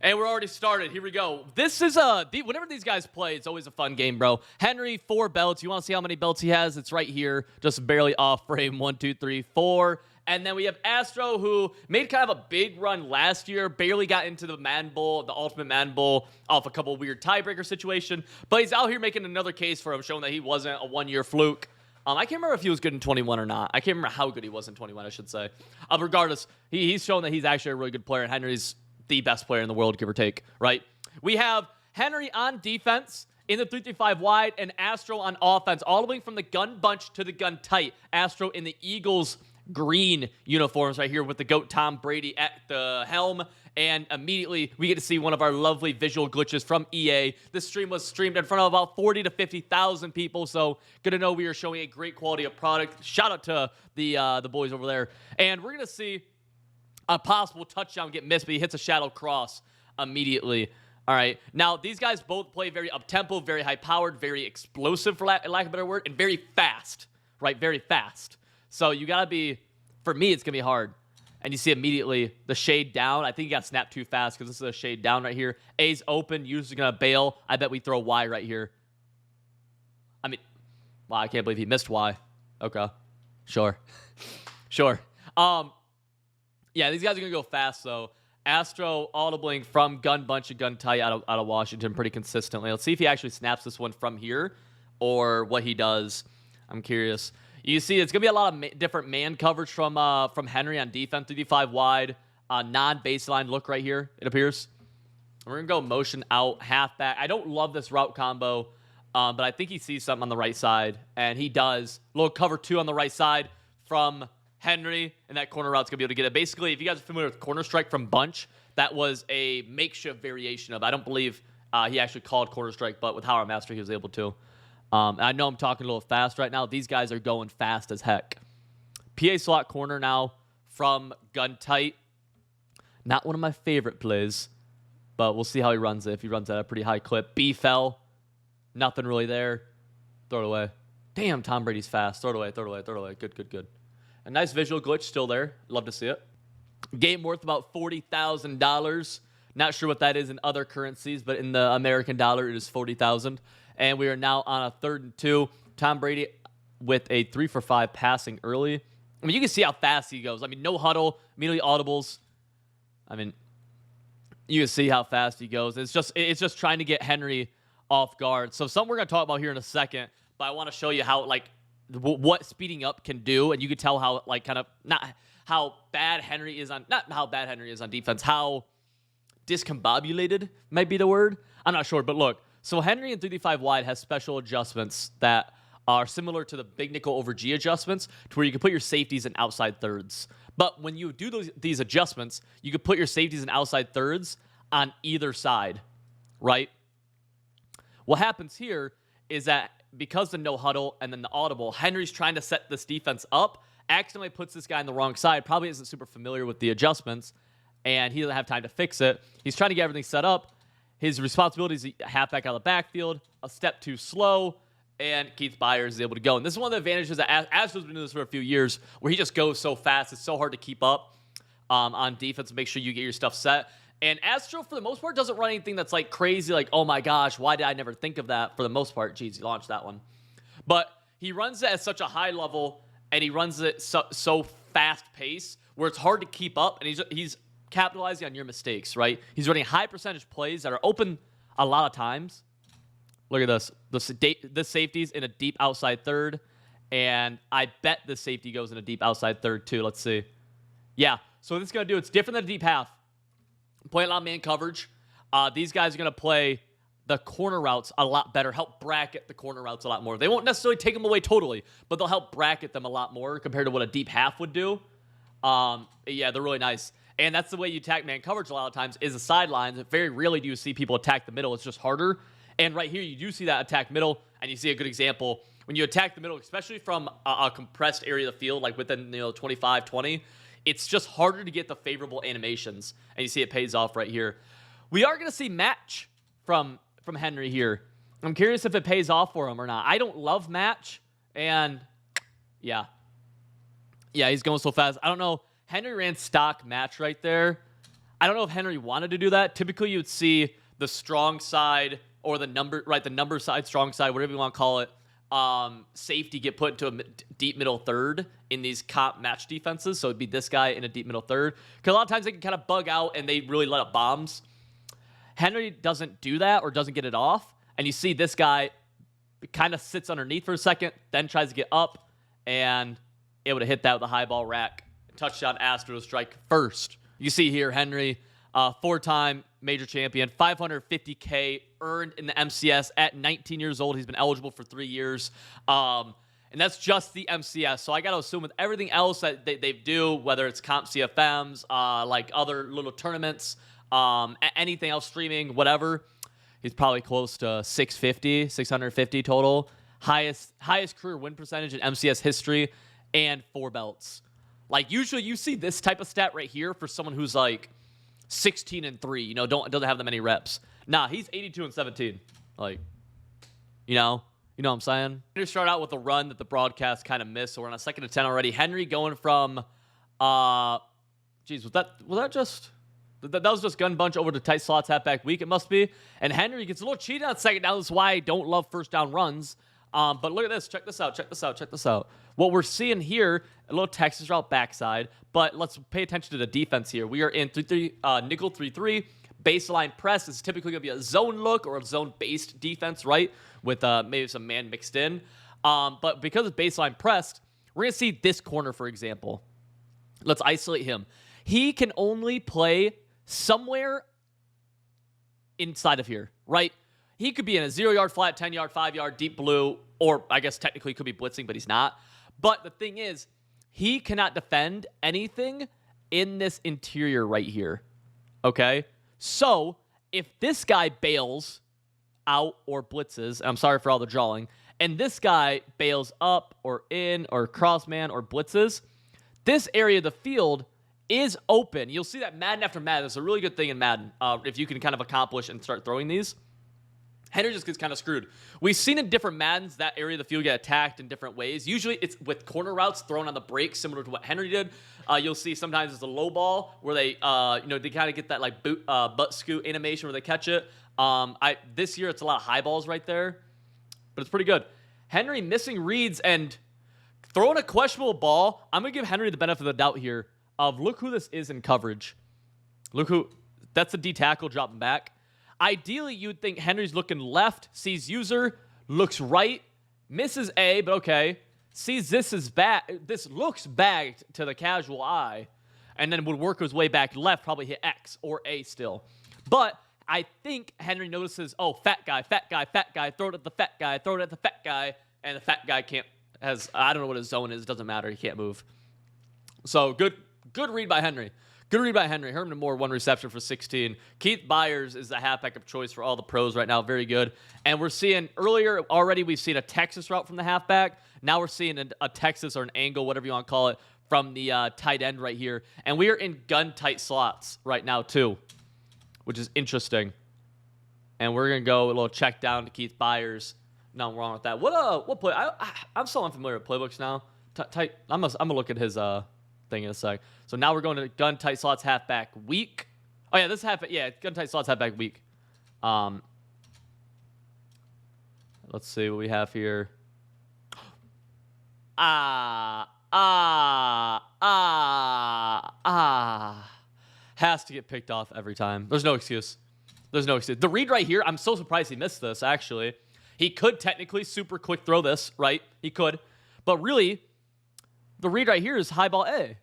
And we're already started. Here we go. This is whenever these guys play, it's always a fun game, bro. Henry, 4 belts. You want to see how many belts he has? It's right here, just barely off frame. 1, 2, 3, 4. And then we have Astro, who made kind of a big run last year, barely got into the Man Bowl, the Ultimate Man Bowl, off a couple weird tiebreaker situation. But he's out here making another case for him, showing that he wasn't a one-year fluke. I can't remember if he was good in 21 or not. I can't remember how good he was in 21, I should say. Regardless, he's shown that he's actually a really good player, and Henry's the best player in the world, give or take, right? We have Henry on defense in the 3-3-5 wide and Astro on offense, all the way from the gun bunch to the gun tight. Astro in the Eagles green uniforms right here with the GOAT Tom Brady at the helm. And immediately we get to see one of our lovely visual glitches from EA. This stream was streamed in front of about 40 to 50,000 people, so good to know we are showing a great quality of product. Shout out to the boys over there. And we're going to see a possible touchdown get missed, but he hits a shadow cross immediately. All right. Now, these guys both play very up-tempo, very high-powered, very explosive, for lack of a better word, and very fast, right? Very fast. So you got to be, for me, it's going to be hard. And you see immediately the shade down. I think he got snapped too fast because this is a shade down right here. A's open. Usually going to bail. I bet we throw Y right here. I mean, wow, I can't believe he missed Y. Okay. Sure. Sure. Yeah, these guys are going to go fast, though. Astro audibling from gun bunch and gun tight out of Washington pretty consistently. Let's see if he actually snaps this one from here or what he does. I'm curious. You see, it's going to be a lot of different man coverage from Henry on defense. 3-5 wide, non-baseline look right here, it appears. We're going to go motion out, halfback. I don't love this route combo, but I think he sees something on the right side, and he does. Little cover 2 on the right side from Henry, and that corner route's going to be able to get it. Basically, if you guys are familiar with corner strike from Bunch, that was a makeshift variation of it. I don't believe he actually called corner strike, but with Howard Master, he was able to. I know I'm talking a little fast right now. These guys are going fast as heck. PA slot corner now from gun tight. Not one of my favorite plays, but we'll see how he runs it. If he runs at a pretty high clip. B fell. Nothing really there. Throw it away. Damn, Tom Brady's fast. Throw it away, throw it away, throw it away. Good, good, good. A nice visual glitch still there. Love to see it. Game worth about $40,000. Not sure what that is in other currencies, but in the American dollar, it is $40,000. And we are now on a 3rd and 2. Tom Brady with a 3-for-5 passing early. I mean, you can see how fast he goes. I mean, no huddle, immediately audibles. I mean, you can see how fast he goes. It's just trying to get Henry off guard. So something we're going to talk about here in a second, but I want to show you how, like, what speeding up can do, and you can tell how, like, kind of not how bad Henry is on defense, how discombobulated might be the word. I'm not sure, but look. So Henry in 3-5 wide has special adjustments that are similar to the big nickel over G adjustments, to where you can put your safeties in outside thirds. But when you do these adjustments, you can put your safeties in outside thirds on either side, right? What happens here is that because the no huddle and then the audible, Henry's trying to set this defense up, accidentally puts this guy on the wrong side, probably isn't super familiar with the adjustments, and he doesn't have time to fix it. He's trying to get everything set up. His responsibility is a halfback out of the backfield, a step too slow, and Keith Byers is able to go. And this is one of the advantages that Astro's been doing this for a few years, where he just goes so fast. It's so hard to keep up on defense and make sure you get your stuff set. And Astro, for the most part, doesn't run anything that's like crazy, like, oh my gosh, why did I never think of that? For the most part, geez, he launched that one. But he runs it at such a high level, and he runs it so fast pace, where it's hard to keep up, and he's capitalizing on your mistakes, right? He's running high percentage plays that are open a lot of times. Look at this. The safety's in a deep outside third, and I bet the safety goes in a deep outside third too. Let's see. Yeah, so what it's going to do, it's different than a deep half. Play a lot of man coverage. These guys are going to play the corner routes a lot better, help bracket the corner routes a lot more. They won't necessarily take them away totally, but they'll help bracket them a lot more compared to what a deep half would do. Yeah, they're really nice. And that's the way you attack man coverage a lot of times, is the sidelines. Very rarely do you see people attack the middle. It's just harder. And right here, you do see that attack middle, and you see a good example. When you attack the middle, especially from a compressed area of the field, like within 25, 20, it's just harder to get the favorable animations. And you see it pays off right here. We are going to see match from Henry here. I'm curious if it pays off for him or not. I don't love match, and yeah. Yeah, he's going so fast. I don't know. Henry ran stock match right there. I don't know if Henry wanted to do that. Typically, you'd see the strong side or the number side, strong side, whatever you want to call it, safety get put into a deep middle third in these comp match defenses. So it'd be this guy in a deep middle third. Because a lot of times they can kind of bug out and they really let up bombs. Henry doesn't do that or doesn't get it off. And you see this guy kind of sits underneath for a second, then tries to get up, and able to hit that with a high ball rack. Touchdown Astros, strike first. You see here, Henry, four-time major champion, $550K earned in the MCS at 19 years old. He's been eligible for 3 years. And that's just the MCS. So I got to assume with everything else that they do, whether it's comp CFMs, like other little tournaments, anything else, streaming, whatever, he's probably close to 650 total. Highest career win percentage in MCS history, and 4 belts. Like, usually you see this type of stat right here for someone who's like 16-3, you know, doesn't have that many reps. Nah, he's 82-17. Like, you know what I'm saying? I'm going to start out with a run that the broadcast kind of missed. So we're on a 2nd and 10 already. Henry going from, geez, was that just, that was just gun bunch over to tight slots halfback weak, it must be. And Henry gets a little cheated on 2nd down. That's why I don't love first down runs. But look at this. Check this out. What we're seeing here, a little Texas route backside, but let's pay attention to the defense here. We are in 3-3, nickel 3-3. Baseline press is typically going to be a zone look or a zone-based defense, right? With maybe some man mixed in. But because it's baseline pressed, we're going to see this corner, for example. Let's isolate him. He can only play somewhere inside of here, right? He could be in a 0-yard flat, 10-yard, 5-yard, deep blue, or I guess technically he could be blitzing, but he's not. But the thing is, he cannot defend anything in this interior right here, okay? So if this guy bails out or blitzes, and I'm sorry for all the drawing, and this guy bails up or in or crossman or blitzes, this area of the field is open. You'll see that Madden after Madden. That's a really good thing in Madden if you can kind of accomplish and start throwing these. Henry just gets kind of screwed. We've seen in different Maddens that area of the field get attacked in different ways. Usually it's with corner routes thrown on the break, similar to what Henry did. You'll see sometimes it's a low ball where they, they kind of get that like butt scoot animation where they catch it. This year it's a lot of high balls right there, but it's pretty good. Henry missing reads and throwing a questionable ball. I'm going to give Henry the benefit of the doubt here of look who this is in coverage. Look who, that's a D tackle dropping back. Ideally, you'd think Henry's looking left, sees user, looks right, misses A, but okay. Sees this looks bagged to the casual eye, and then would work his way back left, probably hit X or A still. But I think Henry notices, oh, fat guy, throw it at the fat guy, and the fat guy I don't know what his zone is, it doesn't matter, he can't move. So good read by Henry. Herman Moore, 1 reception for 16. Keith Byers is the halfback of choice for all the pros right now. Very good. And we're seeing earlier already, we've seen a Texas route from the halfback. Now we're seeing a Texas or an angle, whatever you want to call it, from the tight end right here. And we are in gun tight slots right now too, which is interesting. And we're going to go a little check down to Keith Byers. Nothing wrong with that. What play? I'm so unfamiliar with playbooks now. I'm going to look at his thing in a sec. So now we're going to gun tight slots halfback weak. Oh yeah, this gun tight slots halfback weak. Let's see what we have here. Has to get picked off every time. There's no excuse. The read right here, I'm so surprised he missed this, actually. He could technically super quick throw this, right? He could. But really, the read right here is high ball A.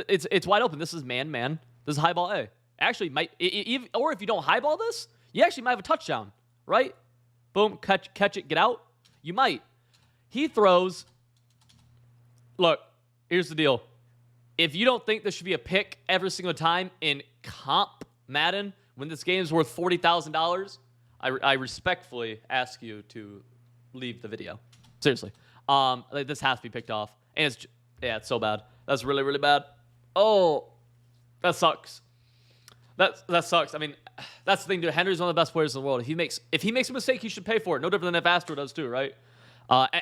It's wide open. This is man. This is high ball A. Actually, or if you don't high ball this, you actually might have a touchdown, right? Boom, catch it, get out. You might. He throws. Look, here's the deal. If you don't think this should be a pick every single time in comp Madden, when this game is worth $40,000, I respectfully ask you to leave the video. Seriously. This has to be picked off. And it's so bad. That's really, really bad. Oh, that sucks. That sucks. I mean, that's the thing, dude. Henry's one of the best players in the world. If he makes a mistake, he should pay for it. No different than if Astro does too, right?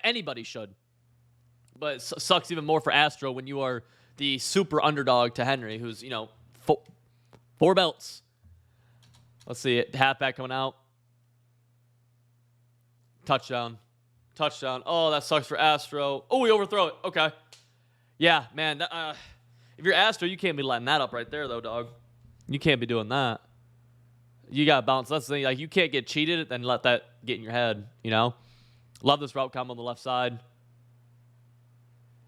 Anybody should. But it sucks even more for Astro when you are the super underdog to Henry, who's, 4 4 belts. Let's see it. Halfback coming out. Touchdown. Touchdown. Oh, that sucks for Astro. Oh, we overthrow it. Okay. Yeah, man. If you're Astro, you can't be letting that up right there, though, dog. You can't be doing that. You got to bounce. That's the thing. Like, you can't get cheated and let that get in your head, you know? Love this route combo on the left side.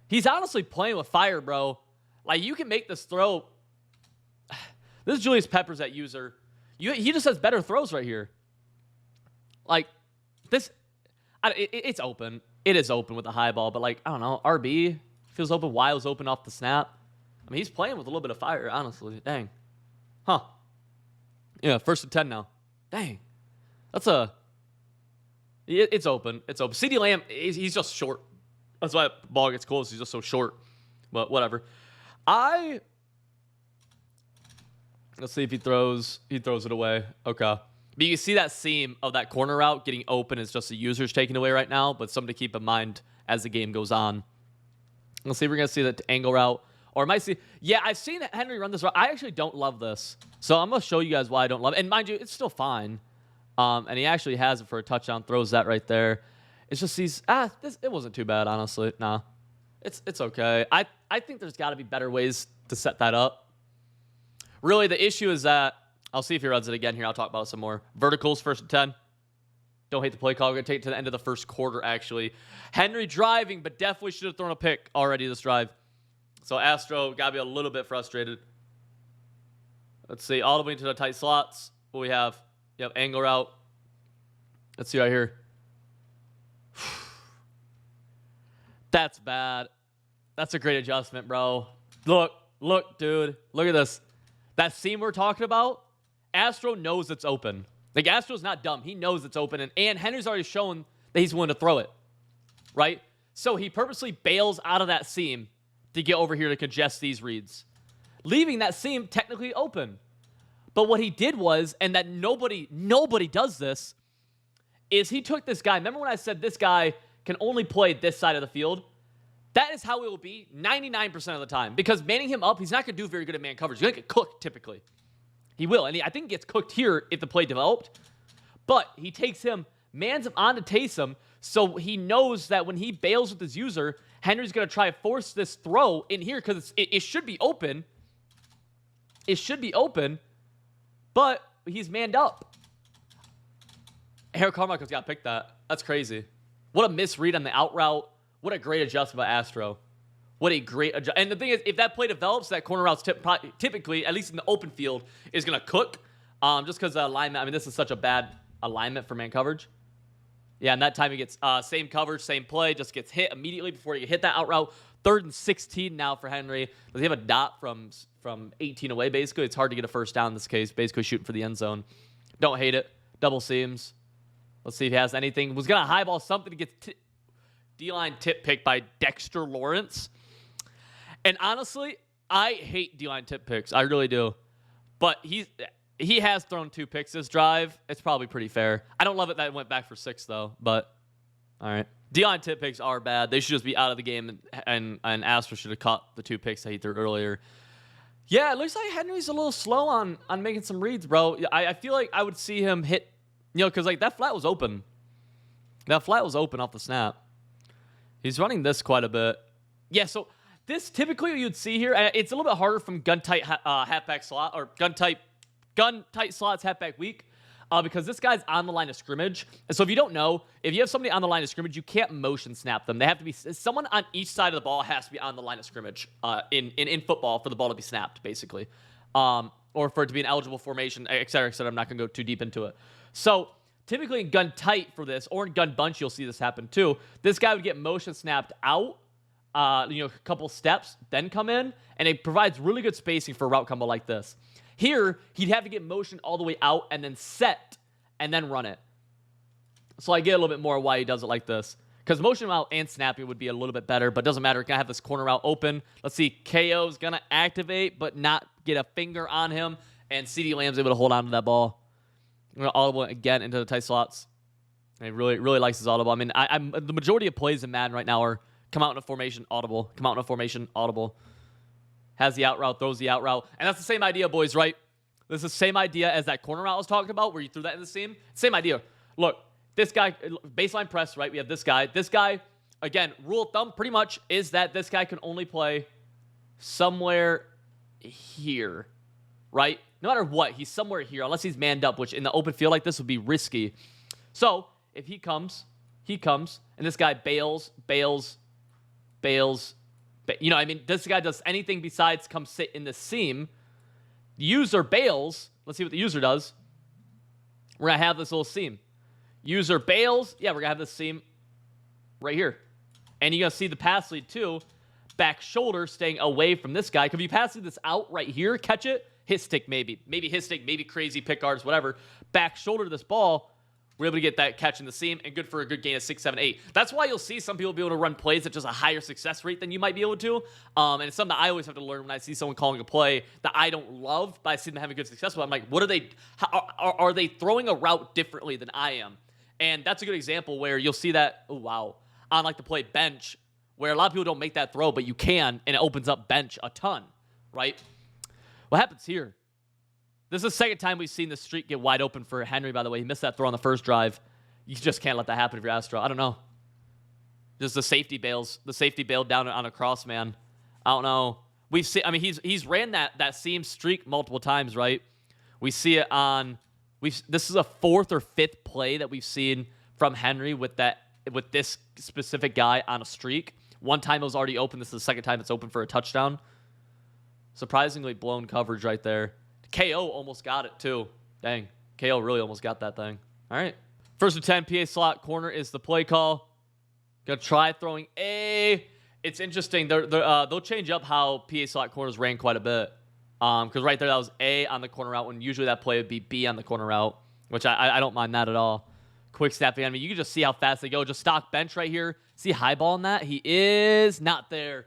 He's honestly playing with fire, bro. Like, you can make this throw. This is Julius Peppers at user. He just has better throws right here. Like, this, it's open. It is open with the high ball, but, like, I don't know. RB feels open. Wiles open off the snap. I mean, he's playing with a little bit of fire, honestly. Dang. Huh. Yeah, 1st and 10 now. Dang. That's a... It's open. It's open. CeeDee Lamb, he's just short. That's why the ball gets close. He's just so short. But whatever. Let's see if he throws it away. Okay. But you can see that seam of that corner route getting open is just the user's taking away right now, but something to keep in mind as the game goes on. Let's see if we're going to see that angle route. Or I might see... Yeah, I've seen Henry run this route. I actually don't love this. So I'm going to show you guys why I don't love it. And mind you, it's still fine. And he actually has it for a touchdown. Throws that right there. It's just these... it wasn't too bad, honestly. Nah. It's okay. I think there's got to be better ways to set that up. Really, the issue is that... I'll see if he runs it again here. I'll talk about it some more. Verticals, 1st and 10. Don't hate the play call. We're going to take it to the end of the first quarter, actually. Henry driving, but definitely should have thrown a pick already this drive. So Astro got to be a little bit frustrated. Let's see. All the way into the tight slots. What we have? Yep, angle route. Let's see right here. That's bad. That's a great adjustment, bro. Look, dude. Look at this. That seam we're talking about, Astro knows it's open. Like, Astro's not dumb. He knows it's open. And Henry's already shown that he's willing to throw it. Right? So he purposely bails out of that seam to get over here to congest these reads, leaving that seam technically open. But what he did was, and that nobody does this, is he took this guy. Remember when I said this guy can only play this side of the field? That is how it will be 99% of the time. Because manning him up, he's not going to do very good at man coverage. He's going to get cooked, typically. He will. And I think he gets cooked here if the play developed. But he takes him, mans him onto Taysom, so he knows that when he bails with his user, Henry's going to try to force this throw in here because it should be open. It should be open, but he's manned up. Harold Carmichael's got to pick that. That's crazy. What a misread on the out route. What a great adjustment by Astro. What a great adjustment. And the thing is, if that play develops, that corner route's typically, at least in the open field, is going to cook. Just because the alignment, I mean, this is such a bad alignment for man coverage. Yeah, and that time he gets same coverage, same play, just gets hit immediately before he hit that out route. 3rd and 16 now for Henry. Does he have a dot from 18 away, basically? It's hard to get a first down in this case, basically shooting for the end zone. Don't hate it. Double seams. Let's see if he has anything. Was going to highball something to get D-line tip picked by Dexter Lawrence. And honestly, I hate D-line tip picks. I really do. But he has thrown 2 picks this drive. It's probably pretty fair. I don't love it that it went back for 6, though. But, all right. D-line tip picks are bad. They should just be out of the game, and Astro should have caught the 2 picks that he threw earlier. Yeah, it looks like Henry's a little slow on making some reads, bro. I feel like I would see him hit, because like that flat was open. That flat was open off the snap. He's running this quite a bit. Yeah, so this typically you'd see here. It's a little bit harder from gun-tight halfback slot or gun-tight slots halfback weak because this guy's on the line of scrimmage. And so if you don't know, if you have somebody on the line of scrimmage, you can't motion snap them. They have to be someone on each side of the ball has to be on the line of scrimmage in football for the ball to be snapped, basically, or for it to be an eligible formation, et cetera, et cetera. I'm not going to go too deep into it. So typically in gun tight for this, or in gun bunch, you'll see this happen too. This guy would get motion snapped out, a couple steps, then come in, and it provides really good spacing for a route combo like this. Here, he'd have to get motion all the way out and then set and then run it. So I get a little bit more why he does it like this. Because motion out and snapping would be a little bit better, but it doesn't matter. We're going to have this corner route open. Let's see. KO's going to activate, but not get a finger on him. And CeeDee Lamb's able to hold on to that ball. We're going to audible again into the tight slots. And he really, really likes his audible. I mean, the majority of plays in Madden right now are come out in a formation, audible. Come out in a formation, audible. Has the out route, throws the out route. And that's the same idea, boys, right? This is the same idea as that corner route I was talking about where you threw that in the seam. Same idea. Look, this guy, baseline press, right? We have this guy. This guy, again, rule of thumb pretty much is that this guy can only play somewhere here, right? No matter what, he's somewhere here unless he's manned up, which in the open field like this would be risky. So if he comes, and this guy bails. You know, I mean, this guy does anything besides come sit in the seam. The user bails. Let's see what the user does. We're going to have this little seam. User bails. Yeah, we're going to have this seam right here. And you're going to see the pass lead too. Back shoulder staying away from this guy. Could you pass this out right here? Catch it. Hit stick maybe. Maybe hit stick. Maybe crazy pick guards, whatever. Back shoulder to this ball. We're able to get that catch in the seam and good for a good gain of 6, 7, 8. That's why you'll see some people be able to run plays at just a higher success rate than you might be able to. And it's something that I always have to learn when I see someone calling a play that I don't love, but I see them having good success with. I'm like, what are they? Are they throwing a route differently than I am? And that's a good example where you'll see that, oh, wow, on like the play bench, where a lot of people don't make that throw, but you can, and it opens up bench a ton, right? What happens here? This is the second time we've seen the streak get wide open for Henry, by the way. He missed that throw on the first drive. You just can't let that happen if you're Astro. I don't know. Just the safety bails. The safety bailed down on a cross, man. I don't know. We've seen, I mean, he's ran that seam streak multiple times, right? We see it on, this is a 4th or 5th play that we've seen from Henry with this specific guy on a streak. One time it was already open. This is the second time it's open for a touchdown. Surprisingly blown coverage right there. KO almost got it, too. Dang. KO really almost got that thing. All right. 1st and 10, PA slot corner is the play call. Gonna try throwing A. It's interesting. They'll change up how PA slot corners ran quite a bit. Because right there, that was A on the corner route, when usually that play would be B on the corner route, which I don't mind that at all. Quick snapping. I mean, you can just see how fast they go. Just stock bench right here. See high ball on that? He is not there.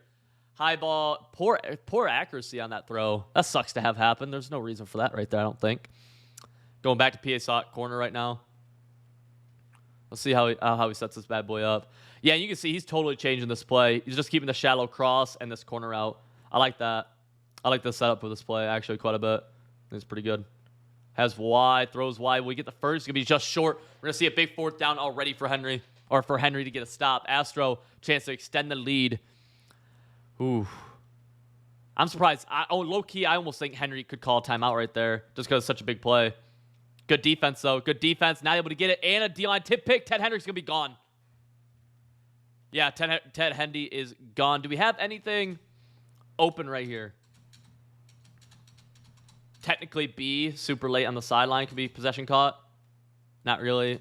High ball, poor accuracy on that throw. That sucks to have happen. There's no reason for that right there, I don't think. Going back to PA slot corner right now. Let's see how he sets this bad boy up. Yeah, you can see he's totally changing this play. He's just keeping the shallow cross and this corner out. I like that. I like the setup for this play actually quite a bit. It's pretty good. Has wide, throws wide. We get the first. It's going to be just short. We're going to see a big 4th down already for Henry, or for Henry to get a stop. Astro, chance to extend the lead. Ooh. I'm surprised. Low-key, I almost think Henry could call a timeout right there just because it's such a big play. Good defense, though. Good defense. Not able to get it. And a D-line tip pick. Ted Hendricks going to be gone. Yeah, Ted Hendy is gone. Do we have anything open right here? Technically, B, super late on the sideline, could be possession caught. Not really.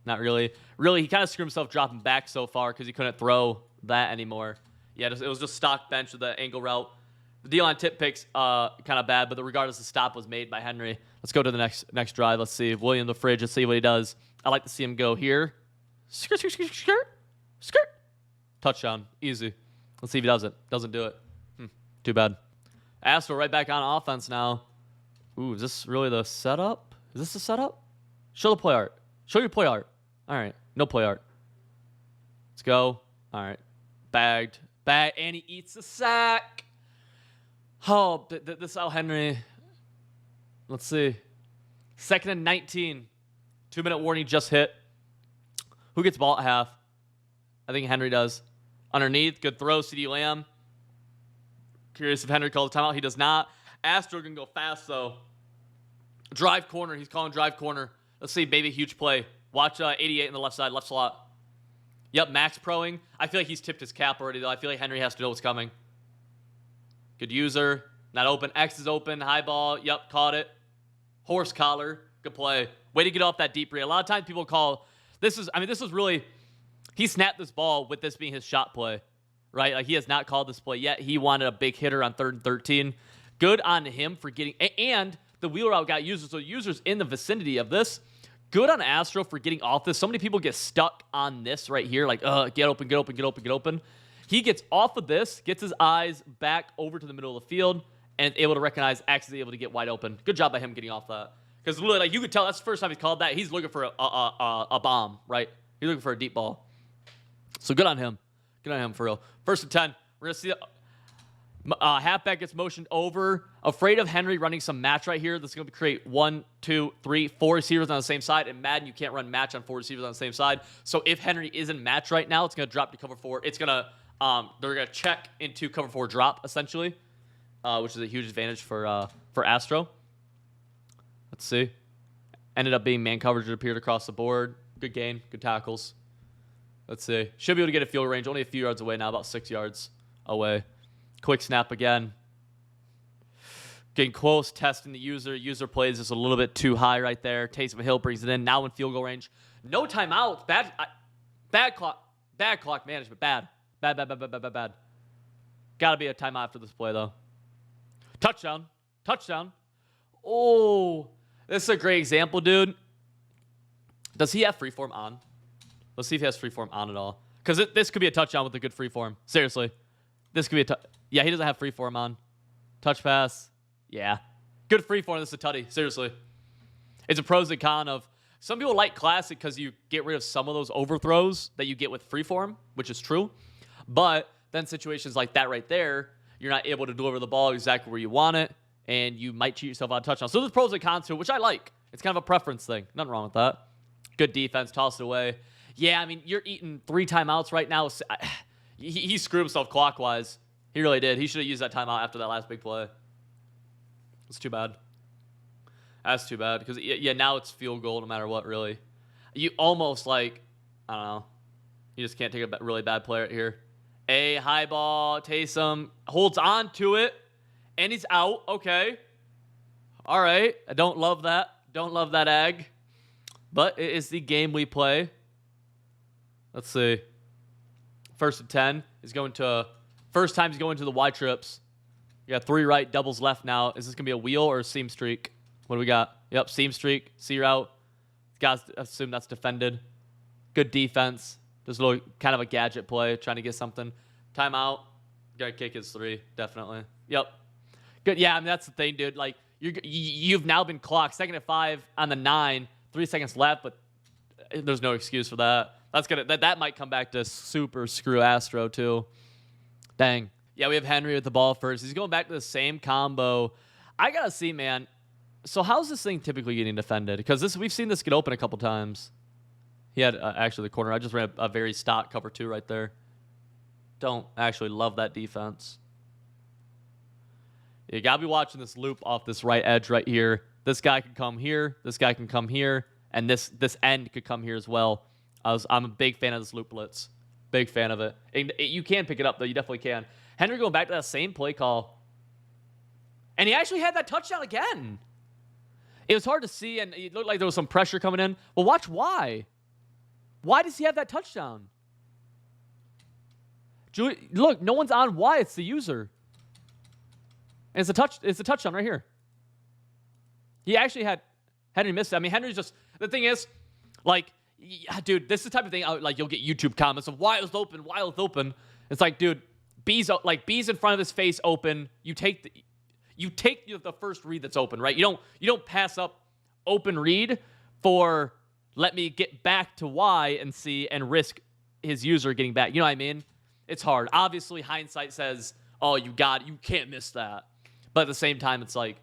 Not really. Really, he kind of screwed himself dropping back so far because he couldn't throw that anymore. Yeah, it was just stock bench with the angle route. The D-line tip pick's kind of bad, but regardless, the stop was made by Henry. Let's go to the next drive. Let's see. William the Fridge. Let's see what he does. I like to see him go here. Skirt, skirt, skirt, skirt, skirt. Touchdown. Easy. Let's see if he does it. Doesn't do it. Too bad. Astro right back on offense now. Ooh, is this really the setup? Is this the setup? Show the play art. Show your play art. All right. No play art. Let's go. All right. Bagged. And he eats the sack. Oh, this is how Henry. Let's see. 2nd and 19. 2-minute warning just hit. Who gets ball at half? I think Henry does. Underneath. Good throw. CeeDee Lamb. Curious if Henry calls a timeout. He does not. Astro can go fast, though. Drive corner. He's calling drive corner. Let's see. Baby, huge play. Watch 88 in the left side, left slot. Yep, Max proing. I feel like he's tipped his cap already, though. I feel like Henry has to know what's coming. Good user. Not open. X is open. High ball. Yep, caught it. Horse collar. Good play. Way to get off that deep read. A lot of times people call, this is really, he snapped this ball with this being his shot play, right? Like, he has not called this play yet. He wanted a big hitter on 3rd and 13. Good on him for getting, and the wheel route got users, so users in the vicinity of this. Good on Astro for getting off this. So many people get stuck on this right here, like, get open, get open, get open, get open. He gets off of this, gets his eyes back over to the middle of the field, and able to recognize X is able to get wide open. Good job by him getting off that. Because literally, like, you could tell that's the first time he's called that. He's looking for a bomb, right? He's looking for a deep ball. So good on him. Good on him for real. 1st and 10. We're going to see Halfback gets motioned over. Afraid of Henry running some match right here. This is going to create 1, 2, 3, 4 receivers on the same side. And Madden, you can't run match on 4 receivers on the same side. So if Henry is in match right now, it's going to drop to cover 4. It's going to, they're going to check into cover 4 drop, essentially, which is a huge advantage for Astro. Let's see. Ended up being man coverage. It appeared across the board. Good gain. Good tackles. Let's see. Should be able to get a field range. Only a few yards away now, about 6 yards away. Quick snap again. Getting close, testing the user. User plays just a little bit too high right there. Taysom Hill brings it in. Now in field goal range. No timeouts. Bad clock management. Bad. Got to be a timeout after this play, though. Touchdown. Oh, this is a great example, dude. Does he have freeform on? Let's see if he has freeform on at all. Because this could be a touchdown with a good freeform. Seriously. This could be a yeah, he doesn't have freeform on. Touch pass. Yeah. Good freeform. This is a tutty. Seriously. It's a pros and con of some people like classic because you get rid of some of those overthrows that you get with freeform, which is true. But then situations like that right there, you're not able to deliver the ball exactly where you want it, and you might cheat yourself out of touchdown. So there's pros and cons to it, which I like. It's kind of a preference thing. Nothing wrong with that. Good defense. Toss it away. Yeah, I mean, you're eating 3 timeouts right now. He screwed himself clockwise. He really did. He should have used that timeout after that last big play. It's too bad. That's too bad. Because, yeah, now it's field goal no matter what, really. You almost, like, I don't know. You just can't take a really bad play right here. A high ball. Taysom holds on to it. And he's out. Okay. All right. I don't love that. Don't love that ag. But it is the game we play. Let's see. 1st and 10. He's going to... First time he's going to the Y trips. You got 3 right, doubles left now. Is this going to be a wheel or a seam streak? What do we got? Yep, seam streak, C route. Guys assume that's defended. Good defense. Just a little kind of a gadget play, trying to get something. Timeout. Got to kick his 3, definitely. Yep. Good. Yeah, I mean, that's the thing, dude. Like, you've now been clocked. 2nd and 5 on the 9. 3 seconds left, but there's no excuse for that. That might come back to super screw Astro, too. Dang. Yeah, we have Henry with the ball first. He's going back to the same combo. I got to see, man. So how's this thing typically getting defended? Because we've seen this get open a couple times. He had, actually, the corner. I just ran a very stock cover 2 right there. Don't actually love that defense. You got to be watching this loop off this right edge right here. This guy can come here. This guy can come here. And this end could come here as well. I'm a big fan of this loop blitz. Big fan of it. You can pick it up, though. You definitely can. Henry going back to that same play call. And he actually had that touchdown again. It was hard to see, and it looked like there was some pressure coming in. Well, watch why. Why does he have that touchdown? Look, no one's on why. It's the user. And it's a touchdown right here. He actually had Henry missed it. I mean, Henry's just... The thing is, like... Yeah, dude, this is the type of thing, like, you'll get YouTube comments of why it was open. It's like, dude, B's in front of his face open. You take the first read that's open, right? You don't pass up open read for let me get back to Y and see and risk his user getting back. You know what I mean? It's hard. Obviously, hindsight says, oh, you can't miss that. But at the same time, it's like,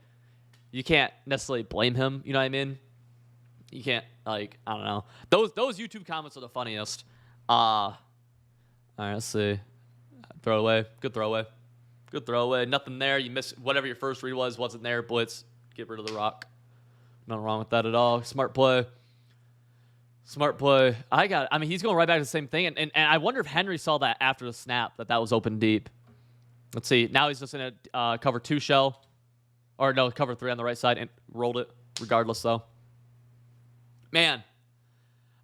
you can't necessarily blame him. You know what I mean? You can't, like, I don't know. Those YouTube comments are the funniest. All right, let's see. Throw away. Good throwaway. Good throwaway. Nothing there. You miss whatever your first read wasn't there. Blitz. Get rid of the rock. Nothing wrong with that at all. Smart play. Smart play. I mean, he's going right back to the same thing. And I wonder if Henry saw that after the snap, that was open deep. Let's see. Now he's just in a cover 2 shell. Or no, cover 3 on the right side and rolled it regardless, though. Man,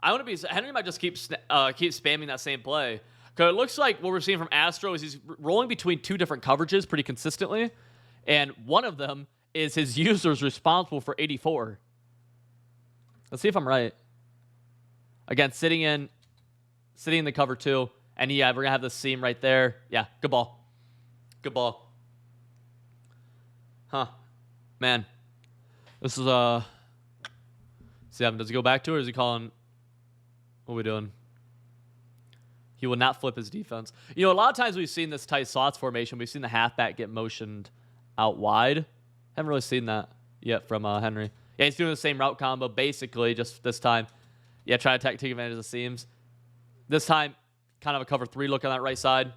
I want to be... Henry might just keep spamming that same play. Because it looks like what we're seeing from Astro is he's rolling between 2 different coverages pretty consistently. And one of them is his user's responsible for 84. Let's see if I'm right. Again, sitting in the cover 2. And yeah, we're going to have the seam right there. Yeah, good ball. Good ball. Huh. Man. This is... See, does he go back to it, or is he calling... What are we doing? He will not flip his defense. You know, a lot of times we've seen this tight slots formation. We've seen the halfback get motioned out wide. Haven't really seen that yet from Henry. Yeah, he's doing the same route combo, basically, just this time. Yeah, trying to take advantage of the seams. This time, kind of a cover 3 look on that right side.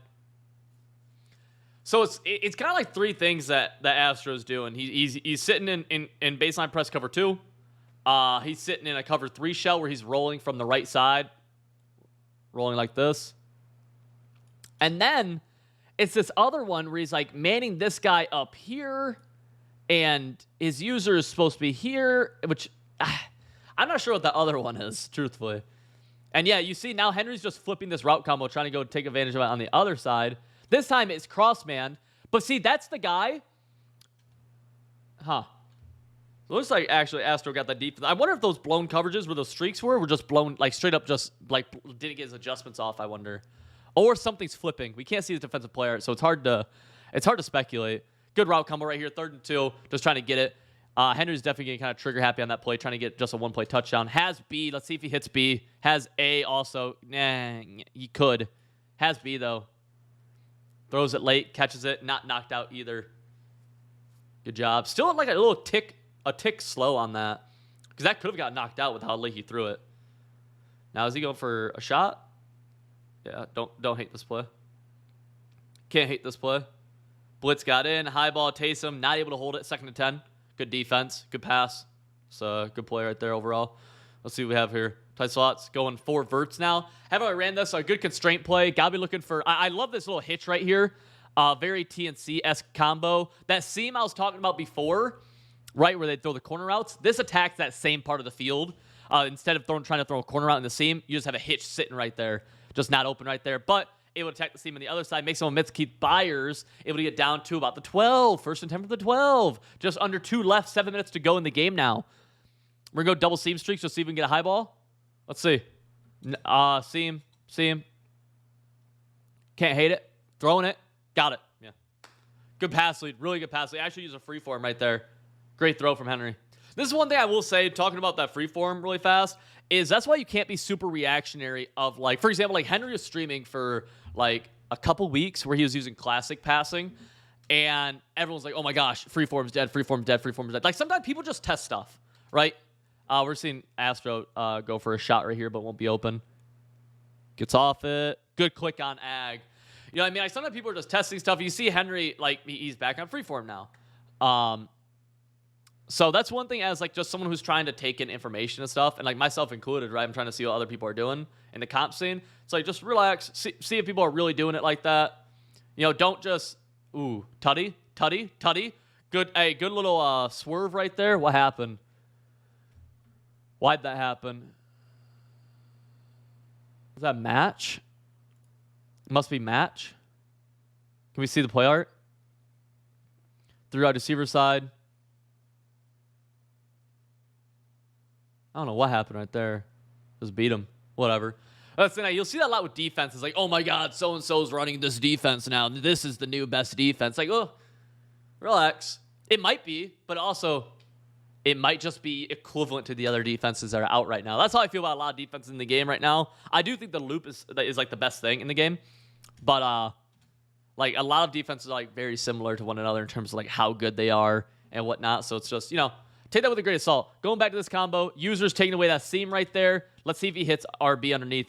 So it's kind of like 3 things that Astro's doing. He's sitting in baseline press cover 2. He's sitting in a cover 3 shell where he's rolling from the right side. Rolling like this. And then it's this other one where he's like manning this guy up here. And his user is supposed to be here, which I'm not sure what the other one is, truthfully. And yeah, you see now Henry's just flipping this route combo, trying to go take advantage of it on the other side. This time it's cross-man. But see, that's the guy. Huh. It looks like actually Astro got that defense. I wonder if those blown coverages where those streaks were just blown, like straight up just like didn't get his adjustments off, I wonder. Or something's flipping. We can't see the defensive player, so it's hard to speculate. Good route combo right here, 3rd and 2, just trying to get it. Henry's definitely getting kind of trigger happy on that play, trying to get just a 1-play touchdown. Has B. Let's see if he hits B. Has A also. Nah, he could. Has B, though. Throws it late, catches it, not knocked out either. Good job. Still like a little tick slow on that, because that could have got knocked out with how late he threw it. Now, is he going for a shot? Yeah, don't hate this play. Can't hate this play. Blitz got in, high ball, Taysom, not able to hold it, 2nd and 10. Good defense, good pass. It's a good play right there overall. Let's see what we have here. Tight slots, going 4 verts now. Haven't I ran this? A good constraint play. Gotta be looking for, I love this little hitch right here. Very TNC-esque combo. That seam I was talking about before, right, where they throw the corner routes, this attacks that same part of the field. Instead of trying to throw a corner route in the seam, you just have a hitch sitting right there, just not open right there. But able to attack the seam on the other side, makes someone miss. Keith Byers able to get down to about the 12. 1st and 10 from the 12. Just under 2 left, 7 minutes to go in the game now. We're going to go double seam streaks, just see if we can get a high ball. Let's see. Seam. Can't hate it. Throwing it. Got it. Yeah. Good pass lead. Really good pass lead. Actually use a free form right there. Great throw from Henry. This is one thing I will say, talking about that free form really fast, is that's why you can't be super reactionary of, like, for example, like Henry was streaming for like a couple weeks where he was using classic passing, and everyone's like, oh my gosh, free form's dead, free form's dead, free form's dead. Like, sometimes people just test stuff, right? We're seeing Astro go for a shot right here, but won't be open. Gets off it. Good click on Ag. You know what I mean? Like, sometimes people are just testing stuff. You see Henry, like, he's back on freeform now. So that's one thing as, like, just someone who's trying to take in information and stuff, and, like, myself included, right? I'm trying to see what other people are doing in the comp scene. It's like, just relax. See if people are really doing it like that. You know, don't just, ooh, tutty. Good little swerve right there. What happened? Why'd that happen? Is that match? Must be match. Can we see the play art? Through our receiver side. I don't know what happened right there. Just beat him. Whatever. That's the thing. You'll see that a lot with defenses. Like, oh my God, so-and-so's running this defense now. This is the new best defense. Like, oh, relax. It might be, but also it might just be equivalent to the other defenses that are out right now. That's how I feel about a lot of defenses in the game right now. I do think the loop is like the best thing in the game. But like a lot of defenses are like very similar to one another in terms of like how good they are and whatnot. So it's just, you know, take that with a grain of salt. Going back to this combo, users taking away that seam right there. Let's see if he hits RB underneath.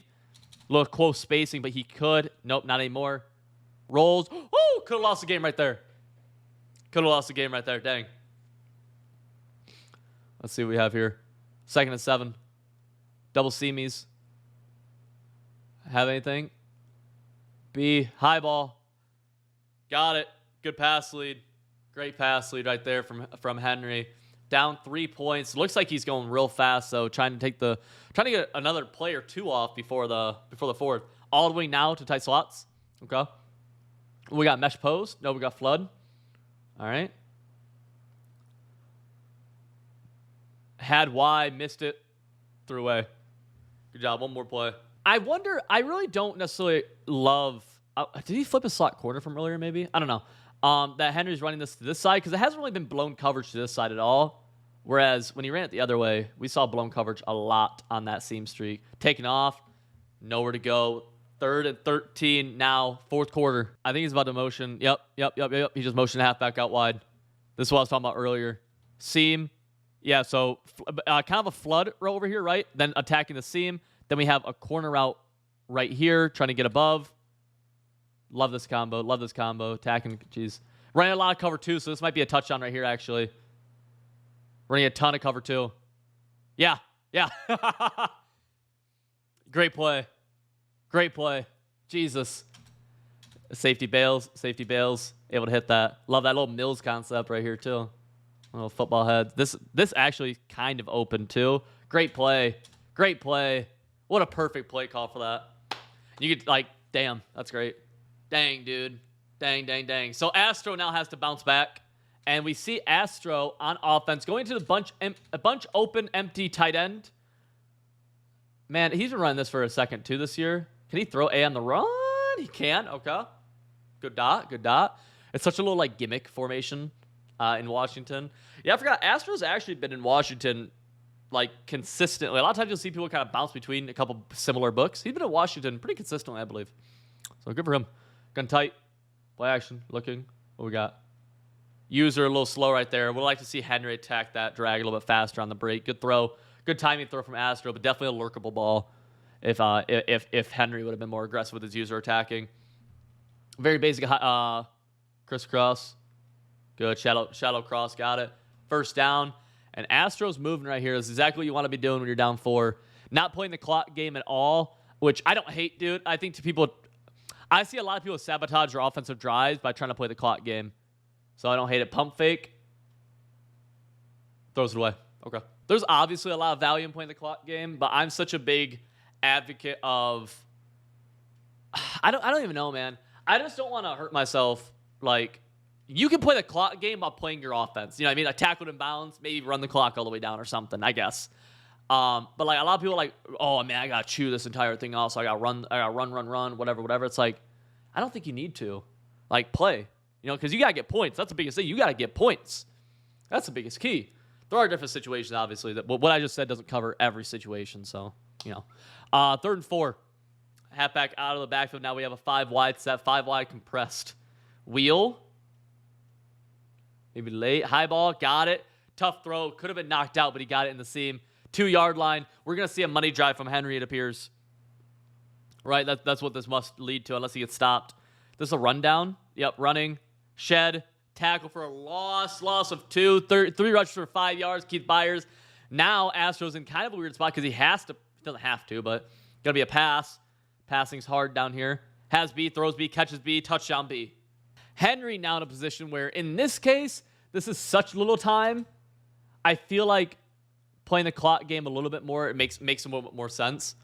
A little close spacing, but he could. Nope, not anymore. Rolls. Oh, could have lost the game right there. Could have lost the game right there. Dang. Let's see what we have here. 2nd and 7. Double seamies. Have anything? B. High ball. Got it. Good pass lead. Great pass lead right there from Henry. Down 3 points. Looks like he's going real fast, though. Trying to get another play or two off before the fourth. All the way now to tight slots. Okay. We got mesh pose. No, we got flood. All right. Had Y, missed it, threw away. Good job. One more play. I wonder, I really don't necessarily love, did he flip a slot corner from earlier maybe? I don't know. That Henry's running this to this side because it hasn't really been blown coverage to this side at all. Whereas when he ran it the other way, we saw blown coverage a lot on that seam streak. Taking off, nowhere to go, Third and 13 now, fourth quarter. I think he's about to motion. Yep. He just motioned halfback out wide. This is what I was talking about earlier. Seam. Yeah, so kind of a flood row over here, right? Then attacking the seam. Then we have a corner route right here, trying to get above. Love this combo. Attacking, jeez. Running a lot of cover two, so this might be a touchdown right here, actually. Running a ton of cover two. Yeah. Great play. Jesus. Safety bails. Able to hit that. Love that little Mills concept right here, too. Little football head. This actually kind of open, too. Great play. What a perfect play call for that. You could, like, damn, that's great. Dang, dude. Dang. So Astro now has to bounce back. And we see Astro on offense going to the bunch open, empty tight end. Man, he's been running this for a second, too, this year. Can he throw A on the run? He can. Okay. Good dot. It's such a little, like, gimmick formation in Washington. Yeah, I forgot. Astro's actually been in Washington, like, consistently. A lot of times you'll see people kind of bounce between a couple similar books. He's been in Washington pretty consistently, I believe. So good for him. Gun tight. Play action. Looking. What we got? User a little slow right there. Would like to see Henry attack that drag a little bit faster on the break. Good throw. Good timing throw from Astro, but definitely a lurkable ball if Henry would have been more aggressive with his user attacking. Very basic crisscross. Good. Shadow cross. Got it. First down. And Astro's moving right here. This is exactly what you want to be doing when you're down 4. Not playing the clock game at all, which I don't hate, dude. I think I see a lot of people sabotage their offensive drives by trying to play the clock game. So I don't hate it. Pump fake. Throws it away. Okay. There's obviously a lot of value in playing the clock game, but I'm such a big advocate of... I don't even know, man. I just don't want to hurt myself. Like, you can play the clock game while playing your offense. You know what I mean? Like, tackle in bounds, maybe run the clock all the way down or something, I guess. But, like, a lot of people are like, oh, man, I got to chew this entire thing off, so I got to run, whatever. It's like, I don't think you need to. Like, play. You know, because you got to get points. That's the biggest thing. You got to get points. That's the biggest key. There are different situations, obviously. That what I just said doesn't cover every situation. So, you know. 3rd and 4. Halfback out of the backfield. Now we have a 5 wide set. 5 wide compressed. Wheel. Maybe late. High ball. Got it. Tough throw. Could have been knocked out, but he got it in the seam. 2-yard line. We're going to see a money drive from Henry, it appears. Right? That's what this must lead to, unless he gets stopped. This is a rundown. Yep, running. Shed. Tackle for a loss of 2. 3 rushes for 5 yards. Keith Byers. Now Astro's in kind of a weird spot because he doesn't have to, but going to be a pass. Passing's hard down here. Has B, throws B, catches B, touchdown B. Henry now in a position where, in this case, this is such little time. I feel like playing the clock game a little bit more, it makes a little bit more sense.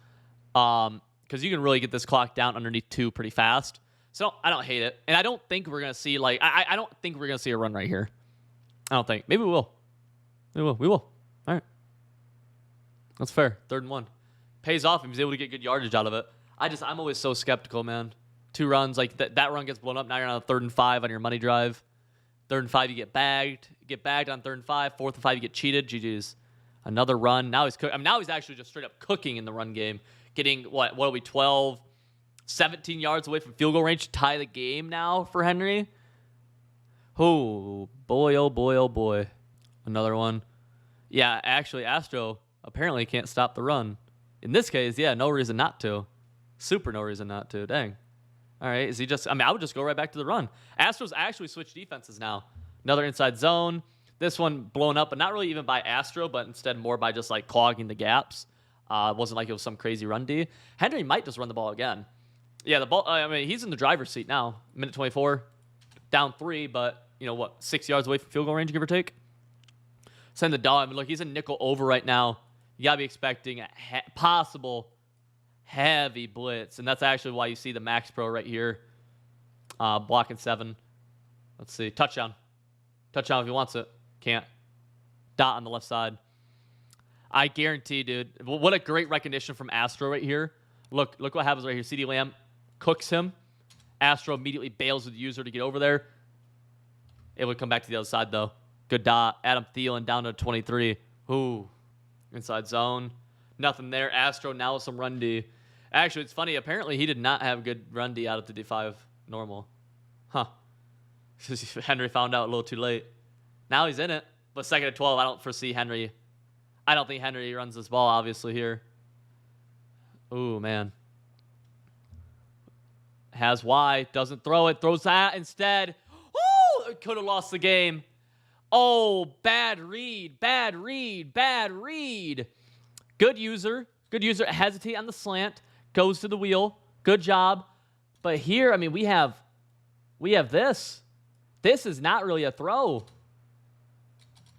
Because you can really get this clock down underneath 2 pretty fast. So I don't hate it. And I don't think we're going to see, like, I don't think we're going to see a run right here. I don't think. Maybe we will. We will. All right. That's fair. 3rd and 1. Pays off. He was able to get good yardage out of it. I'm always so skeptical, man. 2 runs, like that run gets blown up. Now you're on a 3rd and 5 on your money drive. 3rd and 5, you get bagged. You get bagged on 3rd and 5. 4th and 5, you get cheated. GG's. Another run. Now he's actually just straight up cooking in the run game. Getting, what are we, 12, 17 yards away from field goal range to tie the game now for Henry. Oh, boy. Another one. Yeah, actually, Astro apparently can't stop the run. In this case, yeah, no reason not to. Super no reason not to. Dang. All right, is he just... I would just go right back to the run. Astros actually switched defenses now. Another inside zone. This one blown up, but not really even by Astro, but instead more by just, like, clogging the gaps. It wasn't like it was some crazy run D. Henry might just run the ball again. Yeah, the ball... he's in the driver's seat now. Minute 24. Down 3, but, 6 yards away from field goal range, give or take. Send the dog. Look, he's in nickel over right now. You got to be expecting a possible heavy blitz. And that's actually why you see the Max Pro right here. Blocking 7. Let's see. Touchdown. Touchdown if he wants it. Can't. Dot on the left side. I guarantee, dude. What a great recognition from Astro right here. Look what happens right here. CeeDee Lamb cooks him. Astro immediately bails with the user to get over there. It would come back to the other side, though. Good dot. Adam Thielen down to 23. Ooh. Inside zone. Nothing there. Astro now with some run D. Actually, it's funny. Apparently, he did not have good run D out of the D5 normal. Huh. Henry found out a little too late. Now he's in it. But second to 12, I don't foresee Henry. I don't think Henry runs this ball, obviously, here. Ooh, man. Has Y. Doesn't throw it. Throws that instead. Ooh! Could have lost the game. Oh, bad read. Bad read. Bad read. Good user. Good user. Hesitate on the slant. Goes to the wheel. Good job. But here, I mean, we have this. This is not really a throw.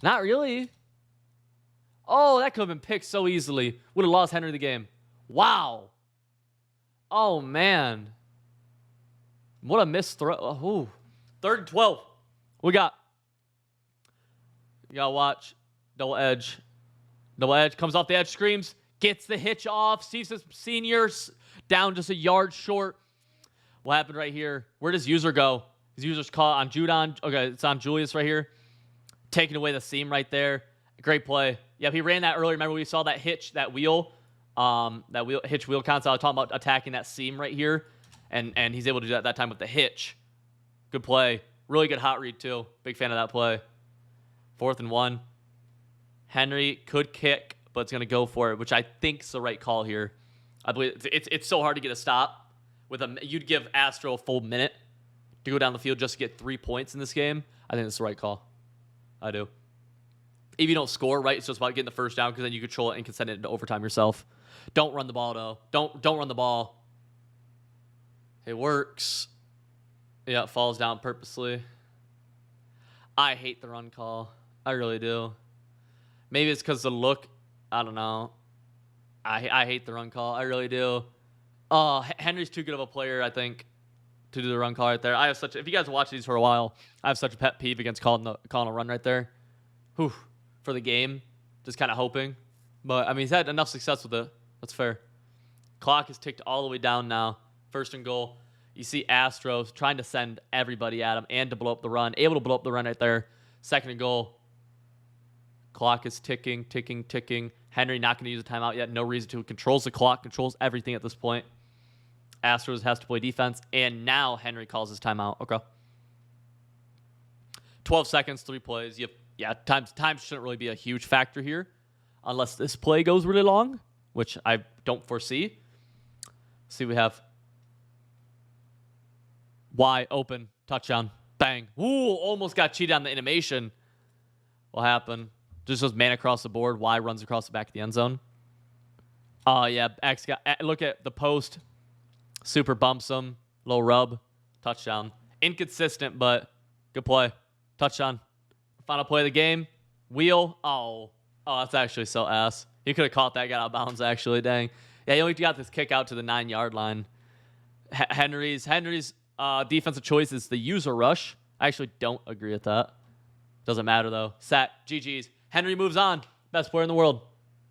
Not really. Oh, that could have been picked so easily. Would have lost Henry the game. Wow. Oh, man. What a missed throw. Oh, 3rd and 12. We got. You got to watch. Double edge. Double edge. Comes off the edge. Screams. Gets the hitch off. Sees his seniors down just a yard short. What happened right here? Where does user go? His user's caught on Judon. Okay, it's on Julius right here. Taking away the seam right there. Great play. Yeah, he ran that earlier. Remember we saw that hitch, that wheel, hitch wheel concept. I was talking about attacking that seam right here, and he's able to do that time with the hitch. Good play. Really good hot read too. Big fan of that play. 4th and 1. Henry could kick, but it's gonna go for it, which I think is the right call here. I believe it's so hard to get a stop. You'd give Astro a full minute to go down the field just to get 3 points in this game. I think that's the right call. I do. If you don't score, right, it's just about getting the first down because then you control it and can send it into overtime yourself. Don't run the ball, though. Don't run the ball. It works. Yeah, it falls down purposely. I hate the run call. I really do. Maybe it's because the look. I don't know. I hate the run call. I really do. Oh, Henry's too good of a player, I think, to do the run call right there. If you guys watch these for a while, I have such a pet peeve against calling a run right there. Whew. For the game, just kind of hoping. But, I mean, he's had enough success with it. That's fair. Clock is ticked all the way down now. 1st and goal. You see Astros trying to send everybody at him and to blow up the run. Able to blow up the run right there. 2nd and goal. Clock is ticking, ticking, ticking. Henry not going to use a timeout yet. No reason to. Controls the clock. Controls everything at this point. Astros has to play defense. And now Henry calls his timeout. Okay. 12 seconds, 3 plays. Time shouldn't really be a huge factor here unless this play goes really long, which I don't foresee. See, we have Y open, touchdown, bang. Ooh, almost got cheated on the animation. What happened? Just goes man across the board. Y runs across the back of the end zone. Oh, yeah, X got, look at the post. Super bumps him, low rub, touchdown. Inconsistent, but good play. Touchdown. Final play of the game. Wheel. Oh, that's actually so ass. He could have caught that guy out of bounds, actually. Dang. Yeah, he only got this kick out to the 9-yard line. Henry's defensive choice is the user rush. I actually don't agree with that. Doesn't matter, though. Set. GG's. Henry moves on. Best player in the world.